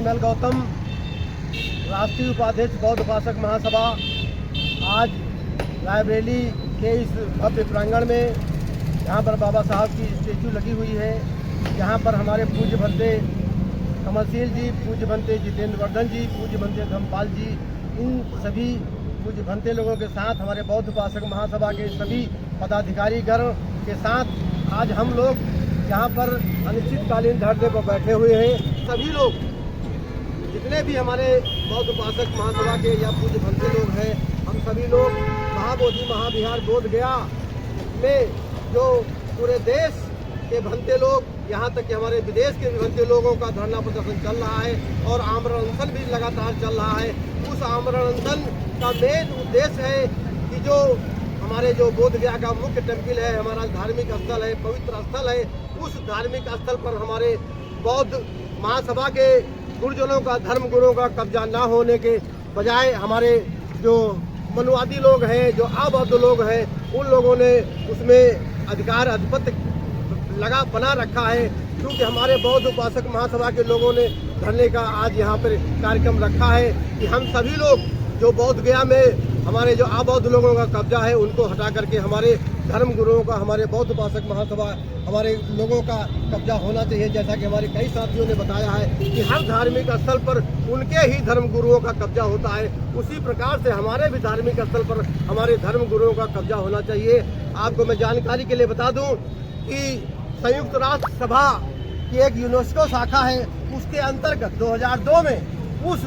ML Gautam, राष्ट्रीय उपाध्यक्ष बौद्ध उपासक महासभा, आज रायबरेली के इस भव्य प्रांगण में यहाँ पर बाबा साहब की स्टेचू लगी हुई है। यहाँ पर हमारे पूज्य भंते कमलशील जी, पूज्य भंते जितेंद्र वर्धन जी, पूज्य भंते धर्मपाल जी, इन सभी पूज्य भंते लोगों के साथ हमारे बौद्ध उपासक महासभा के सभी पदाधिकारीगण के साथ आज हम लोग यहाँ पर अनिश्चितकालीन धरने पर बैठे हुए हैं। सभी लोग जितने भी हमारे बौद्ध उपासक महासभा के या पूज्य भंते लोग हैं, हम सभी लोग महाबोधि महाविहार बोध गया में जो पूरे देश के भंते लोग, यहाँ तक कि हमारे विदेश के भी भंते लोगों का धरना प्रदर्शन चल रहा है और आमरण अनशन भी लगातार चल रहा है। उस आमरण अनशन का मेन उद्देश्य है कि जो हमारे जो बोध गया का मुख्य टेम्पल है, हमारा धार्मिक स्थल है, पवित्र स्थल है, उस धार्मिक स्थल पर हमारे बौद्ध महासभा के गुरुजनों का, धर्म गुरुओं का कब्जा न होने के बजाय हमारे जो मनुवादी लोग हैं, जो अबौद्ध लोग हैं, उन लोगों ने उसमें अधिकार अधिपत्य बना रखा है। क्योंकि हमारे बौद्ध उपासक महासभा के लोगों ने धरने का आज यहाँ पर कार्यक्रम रखा है कि हम सभी लोग जो बोध गया में हमारे जो अबौद्ध लोगों का कब्जा है उनको हटा करके हमारे धर्म गुरुओं का, हमारे बौद्ध उपासक महासभा हमारे लोगों का कब्जा होना चाहिए। जैसा कि हमारे कई साथियों ने बताया है कि हर धार्मिक स्थल पर उनके ही धर्म गुरुओं का कब्जा होता है, उसी प्रकार से हमारे भी धार्मिक स्थल पर हमारे धर्म गुरुओं का कब्जा होना चाहिए। आपको मैं जानकारी के लिए बता दूं कि संयुक्त राष्ट्र सभा की एक यूनेस्को शाखा है, उसके अंतर्गत 2002 में उस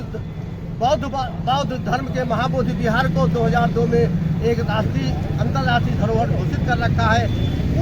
बौद्ध धर्म के महाबोधि विहार को 2002 में एक अंतर्राष्ट्रीय धरोहर घोषित कर रखा है।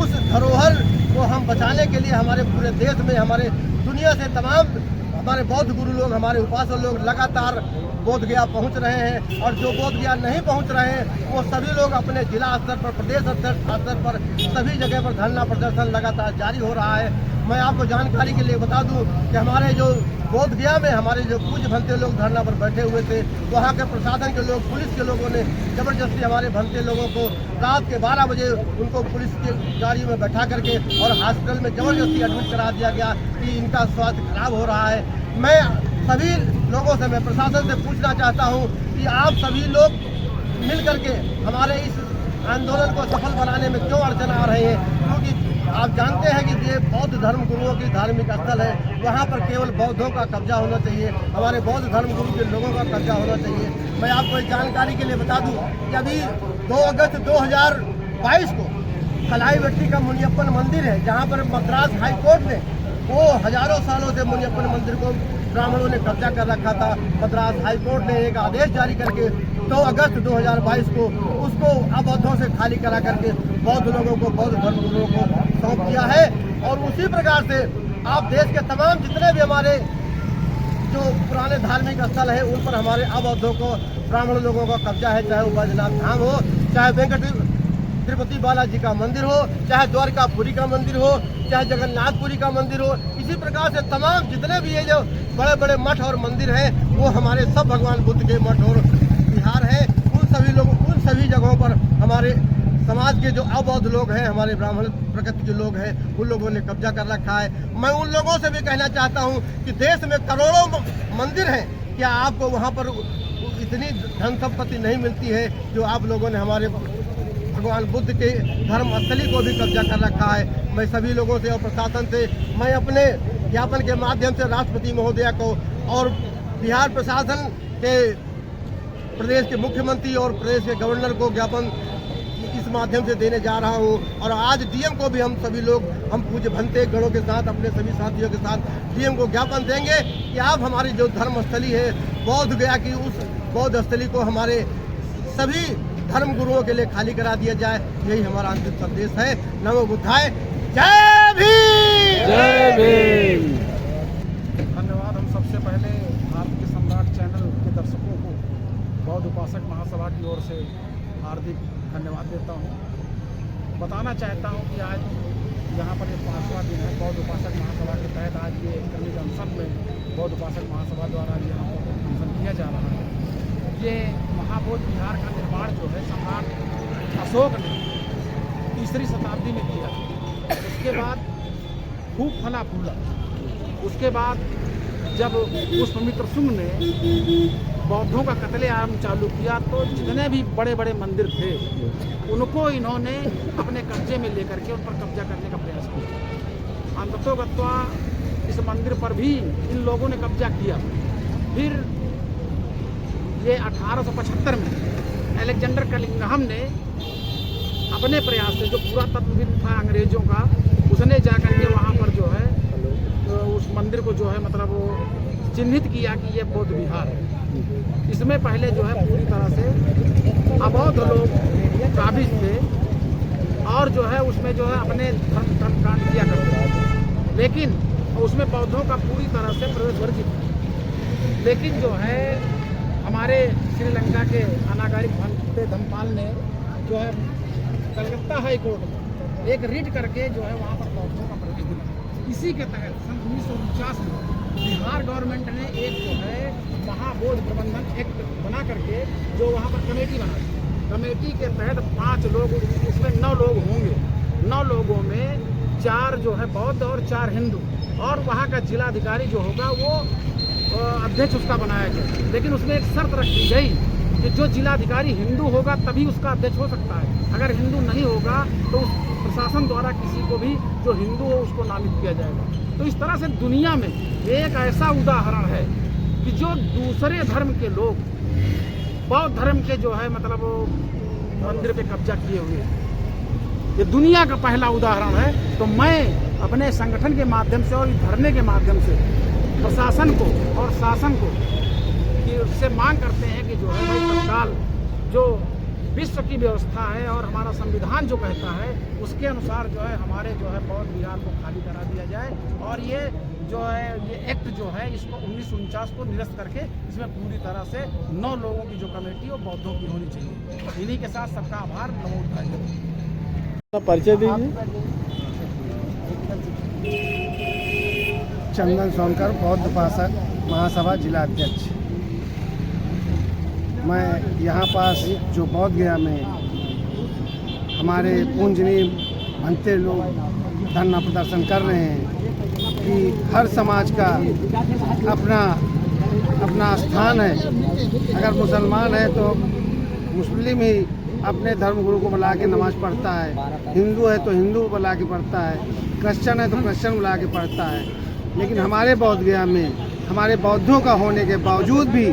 उस धरोहर को हम बचाने के लिए हमारे पूरे देश में, हमारे दुनिया से तमाम हमारे बौद्ध गुरु लोग, हमारे उपासक लोग लगातार बोध गया पहुंच रहे हैं और जो बोध गया नहीं पहुंच रहे हैं वो सभी लोग अपने जिला स्तर पर, प्रदेश स्तर पर सभी जगह पर धरना प्रदर्शन लगातार जारी हो रहा है। मैं आपको जानकारी के लिए बता दूं कि हमारे जो बोध गया में हमारे जो पूज्य भंते लोग धरना पर बैठे हुए थे, वहाँ के प्रशासन के लोग, पुलिस के लोगों ने जबरदस्ती हमारे भंते लोगों को रात के 12 बजे उनको पुलिस की गाड़ी में बैठा करके और हॉस्पिटल में जबरदस्ती एडमिट करा दिया गया कि इनका स्वास्थ्य खराब हो रहा है। मैं सभी लोगों से, मैं प्रशासन से पूछना चाहता हूँ कि आप सभी लोग मिल करके हमारे इस आंदोलन को सफल बनाने में क्यों अड़चन आ रहे हैं। क्योंकि आप जानते हैं कि ये बौद्ध धर्म गुरुओं की धार्मिक स्थल है, वहाँ पर केवल बौद्धों का कब्जा होना चाहिए, हमारे बौद्ध धर्म गुरु के लोगों का कब्जा होना चाहिए। मैं आपको इस जानकारी के लिए बता दूं कि अभी 2 अगस्त 2022 को कलाईवट्टी का मुनियप्पन मंदिर है, जहाँ पर मद्रास हाई कोर्ट ने वो हजारों सालों से मुनियप्पन मंदिर को ब्राह्मणों ने कब्जा कर रखा था। मद्रास हाई कोर्ट ने एक आदेश जारी करके 2 अगस्त 2022 को उसको अबौद्धों से खाली करा करके बौद्ध लोगों को, बौद्ध धर्म गुरुओं को सौंप दिया है। और उसी प्रकार से आप देश के तमाम जितने भी हमारे जो पुराने धार्मिक स्थल है उन पर हमारे अबौद्धों को, ब्राह्मण लोगों का कब्जा है, चाहे वो बैजनाथ धाम हो, चाहे वेंकट तिरुपति बालाजी का मंदिर हो, चाहे द्वारकापुरी का मंदिर हो, चाहे जगन्नाथपुरी का मंदिर हो। इसी प्रकार से तमाम जितने भी ये जो बड़े बड़े मठ और मंदिर हैं वो हमारे सब भगवान बुद्ध के मठ और विहार हैं। उन सभी लोगों, उन सभी जगहों पर हमारे समाज के जो अबौद्ध लोग हैं, हमारे ब्राह्मण प्रकृति के लोग हैं, उन लोगों ने कब्जा कर रखा है। मैं उन लोगों से भी कहना चाहता हूँ कि देश में करोड़ों मंदिर हैं, क्या आपको वहाँ पर इतनी धन संपत्ति नहीं मिलती है जो आप लोगों ने हमारे भगवान बुद्ध के धर्म स्थली को भी कब्जा कर रखा है। मैं सभी लोगों से और प्रशासन से मैं अपने ज्ञापन के माध्यम से राष्ट्रपति महोदया को और बिहार प्रशासन के प्रदेश के मुख्यमंत्री और प्रदेश के गवर्नर को ज्ञापन इस माध्यम से देने जा रहा हूं। और आज डीएम को भी हम सभी लोग, हम पूज्य भंते गणों के साथ, अपने सभी साथियों के साथ डीएम को ज्ञापन देंगे कि आप हमारी जो धर्मस्थली है बोध गया की, उस बौद्ध स्थली को हमारे सभी धर्म गुरुओं के लिए खाली करा दिया जाए। यही हमारा अंतिम संदेश है। नमो बुद्धाय, जय भीम। जय भीम। धन्यवाद। हम सबसे पहले भारत के सम्राट चैनल के दर्शकों को बौद्ध उपासक महासभा की ओर से हार्दिक धन्यवाद देता हूँ। बताना चाहता हूँ कि आज यहाँ पर एक 5वां दिन है बौद्ध उपासक महासभा के तहत। आज ये कलिग अनशन में बौद्ध उपासक महासभा द्वारा यहाँ पर अनशन किया जा रहा है। ये महाबोधि विहार का निर्माण जो है सम्राट अशोक ने 3री शताब्दी में किया। उसके बाद खूब फला फूला, उसके बाद जब उस पवित्र शुंग ने बौद्धों का कत्लेआम चालू किया तो जितने भी बड़े बड़े मंदिर थे उनको इन्होंने अपने कब्जे में लेकर के उन पर कब्जा करने का प्रयास किया। अंततोगत्वा इस मंदिर पर भी इन लोगों ने कब्जा किया। फिर ये 1875 में अलेक्जेंडर कलिंगहम ने अपने प्रयास से, जो पूरा तत्वविद था अंग्रेजों का, उसने जाकर के वहाँ पर जो है तो उस मंदिर को जो है मतलब वो चिन्हित किया कि ये बौद्ध विहार है। इसमें पहले जो है पूरी तरह से अबौद्ध लोग काबिज थे और जो है उसमें जो है अपने धर्म कांड किया करते थे, लेकिन उसमें बौद्धों का पूरी तरह से प्रवेश वर्जित था। लेकिन जो है हमारे श्रीलंका के अनागारिक भंते धम्मपाल ने जो है कलकत्ता हाई कोर्ट में एक रिट करके जो है वहाँ पर बौद्धों का प्रवेश दिया। इसी के तहत सन 1949 में बिहार गवर्नमेंट ने एक जो है महाबौद्ध प्रबंधन एक्ट बना करके जो वहाँ पर कमेटी बनाई। कमेटी के तहत 5 लोग, उसमें 9 लोग होंगे। 9 लोगों में 4 जो है बौद्ध और 4 हिंदू, और वहाँ का जिलाधिकारी जो होगा वो अध्यक्ष उसका बनाया गया। लेकिन उसमें एक शर्त रखी गई कि जो जिलाधिकारी हिंदू होगा तभी उसका अध्यक्ष हो सकता है, अगर हिंदू नहीं होगा तो उस प्रशासन द्वारा किसी को भी जो हिंदू हो उसको नामित किया जाएगा। तो इस तरह से दुनिया में एक ऐसा उदाहरण है कि जो दूसरे धर्म के लोग बौद्ध धर्म के जो है मतलब वो मंदिर पे कब्जा किए हुए, ये दुनिया का पहला उदाहरण है। तो मैं अपने संगठन के माध्यम से और इस धरने के माध्यम से प्रशासन को और शासन को कि उससे मांग करते हैं कि जो है भाई तत्काल जो विश्व की व्यवस्था है और हमारा संविधान जो कहता है उसके अनुसार जो है हमारे जो है बौद्ध विहार को खाली करा दिया जाए, और ये जो है ये एक्ट जो है इसको 1949 को निरस्त करके इसमें पूरी तरह से 9 लोगों की जो कमेटी वो बौद्धों की होनी चाहिए। इन्हीं के साथ सबका आभार। नमो बुद्धाय। परिचय दीजिए। चंदन सोनकर, बौद्ध उपासक महासभा जिला अध्यक्ष। मैं यहाँ पास जो बौद्ध गया में हमारे पूजनीय भंते लोग धरना प्रदर्शन कर रहे हैं कि हर समाज का अपना स्थान है। अगर मुसलमान है तो मुस्लिम ही अपने धर्मगुरु को बुला के नमाज पढ़ता है, हिंदू है तो हिंदू बुला के पढ़ता है, क्रिश्चियन है तो क्रिश्चियन बुला के पढ़ता है। लेकिन हमारे बौद्ध गया में हमारे बौद्धों का होने के बावजूद भी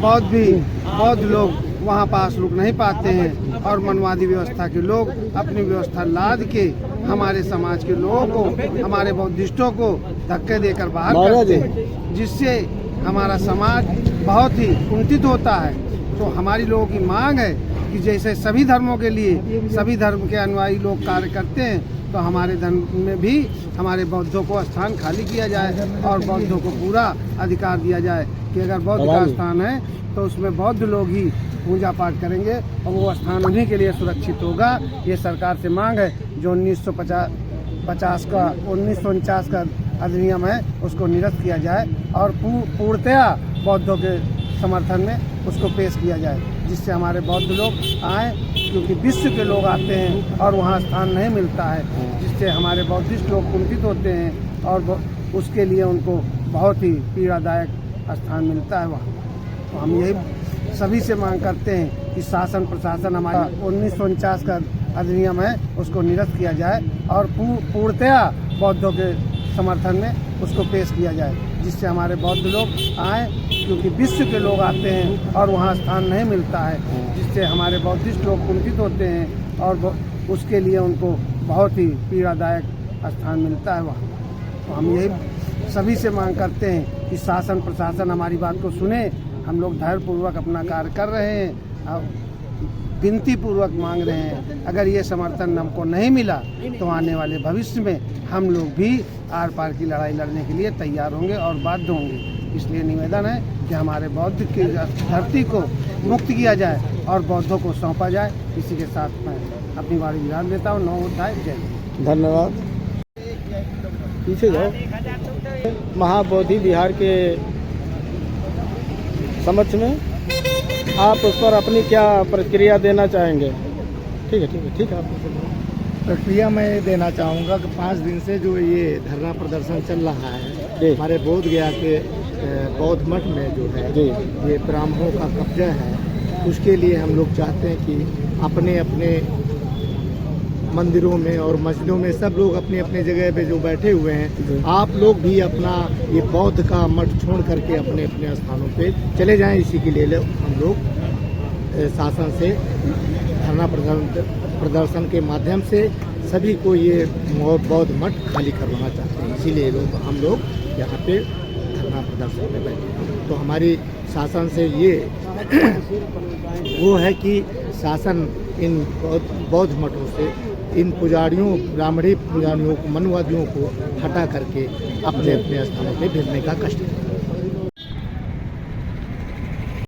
बौद्ध लोग वहाँ पास रुक नहीं पाते हैं, और मनवादी व्यवस्था के लोग अपनी व्यवस्था लाद के हमारे समाज के लोगों को, हमारे बौद्धिस्टों को धक्के देकर बाहर करते हैं, जिससे हमारा समाज बहुत ही कुंठित होता है। तो हमारी लोगों की मांग है कि जैसे सभी धर्मों के लिए सभी धर्म के अनुयायी लोग कार्य करते हैं, तो हमारे धर्म में भी हमारे बौद्धों को स्थान खाली किया जाए और बौद्धों को पूरा अधिकार दिया जाए कि अगर बौद्ध का स्थान है तो उसमें बौद्ध लोग ही पूजा पाठ करेंगे और वो स्थान उन्हीं के लिए सुरक्षित होगा। ये सरकार से मांग है। जो 1949 का अधिनियम है उसको निरस्त किया जाए और पूर्णतया बौद्धों के समर्थन में उसको पेश किया जाए, जिससे हमारे बौद्ध लोग आए, क्योंकि विश्व के लोग आते हैं और वहाँ स्थान नहीं मिलता है, जिससे हमारे बौद्धिस्ट लोग कुंठित होते हैं और उसके लिए उनको बहुत ही पीड़ादायक स्थान मिलता है वहाँ। तो हम यही सभी से मांग करते हैं कि शासन प्रशासन हमारा 1949 का अधिनियम है उसको निरस्त किया जाए और पूर्णतया बौद्धों के समर्थन में उसको पेश किया जाए, जिससे हमारे बौद्ध लोग आए, क्योंकि विश्व के लोग आते हैं और वहाँ स्थान नहीं मिलता है, जिससे हमारे बौद्धिस्ट लोग कुंठित होते हैं और उसके लिए उनको बहुत ही पीड़ादायक स्थान मिलता है वहाँ। तो हम यही सभी से मांग करते हैं कि शासन प्रशासन हमारी बात को सुने। हम लोग धैर्यपूर्वक अपना कार्य कर रहे हैं, विनती पूर्वक मांग रहे हैं। अगर ये समर्थन हमको नहीं मिला तो आने वाले भविष्य में हम लोग भी आर पार की लड़ाई लड़ने के लिए तैयार होंगे और बाध्य होंगे। इसलिए निवेदन है कि हमारे बौद्ध की धरती को मुक्त किया जाए और बौद्धों को सौंपा जाए। इसी के साथ मैं अपनी वाणी विराम देता हूँ। नमो बुद्धाय। जय हिंद। धन्यवाद। पीछे जाओ। महाबोधि विहार के समक्ष में आप उस पर अपनी क्या प्रतिक्रिया देना चाहेंगे? ठीक है आप प्रक्रिया मैं देना चाहूँगा कि 5 दिन से जो ये धरना प्रदर्शन चल रहा है हमारे बोध गया के बौद्ध मठ में जो है जी। ये ब्राह्मणों का कब्जा है, उसके लिए हम लोग चाहते हैं कि अपने अपने मंदिरों में और मस्जिदों में सब लोग अपने अपने जगह पे जो बैठे हुए हैं, आप लोग भी अपना ये बौद्ध का मठ छोड़ करके अपने अपने स्थानों पे चले जाएं। इसी के लिए हम लोग शासन से धरना प्रदर्शन के माध्यम से सभी को ये बौद्ध मठ खाली करवाना चाहते हैं। इसीलिए हम लोग यहाँ पे धरना प्रदर्शन में बैठे हैं। तो हमारी शासन से ये वो है कि शासन इन बौद्ध मठों से इन पुजारियों, ब्राह्मणी पुजारियों को, मनुवादियों को हटा करके अपने अपने स्थानों पे भेजने का कष्ट करें।